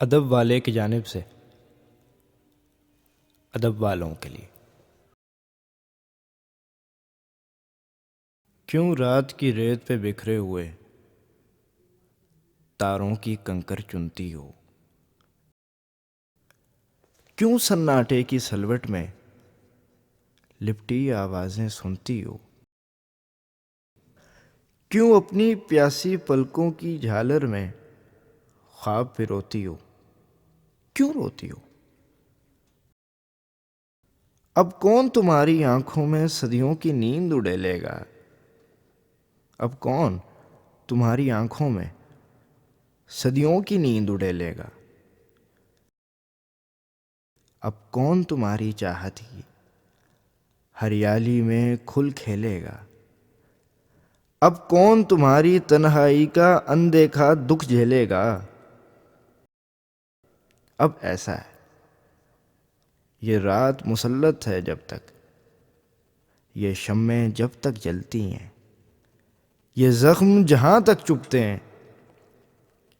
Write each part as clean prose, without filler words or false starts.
ادب والے کی جانب سے ادب والوں کے لیے۔ کیوں رات کی ریت پہ بکھرے ہوئے تاروں کی کنکر چنتی ہو؟ کیوں سناٹے کی سلوٹ میں لپٹی آوازیں سنتی ہو؟ کیوں اپنی پیاسی پلکوں کی جھالر میں خواب پہ روتی ہو؟ کیوں روتی ہو؟ اب کون تمہاری آنکھوں میں صدیوں کی نیند اڑیلے گا؟ اب کون تمہاری آنکھوں میں صدیوں کی نیند اڑیلے گا؟ اب کون تمہاری چاہت کی ہریالی میں کھل کھیلے گا؟ اب کون تمہاری تنہائی کا اندیکھا دکھ جھیلے گا؟ اب ایسا ہے، یہ رات مسلط ہے جب تک، یہ شمعیں جب تک جلتی ہیں، یہ زخم جہاں تک چبھتے ہیں،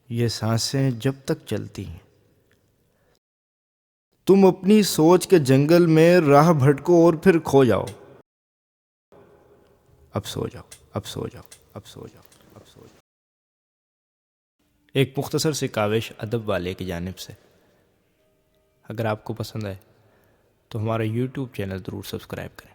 یہ سانسیں جب تک چلتی ہیں۔ تم اپنی سوچ کے جنگل میں راہ بھٹکو اور پھر کھو جاؤ۔ اب سو جاؤ، اب سو جاؤ، اب سو جاؤ، اب سو جاؤ۔ ایک مختصر سی کاوش ادب والے کی جانب سے۔ اگر آپ کو پسند آئے تو ہمارا یوٹیوب چینل ضرور سبسکرائب کریں۔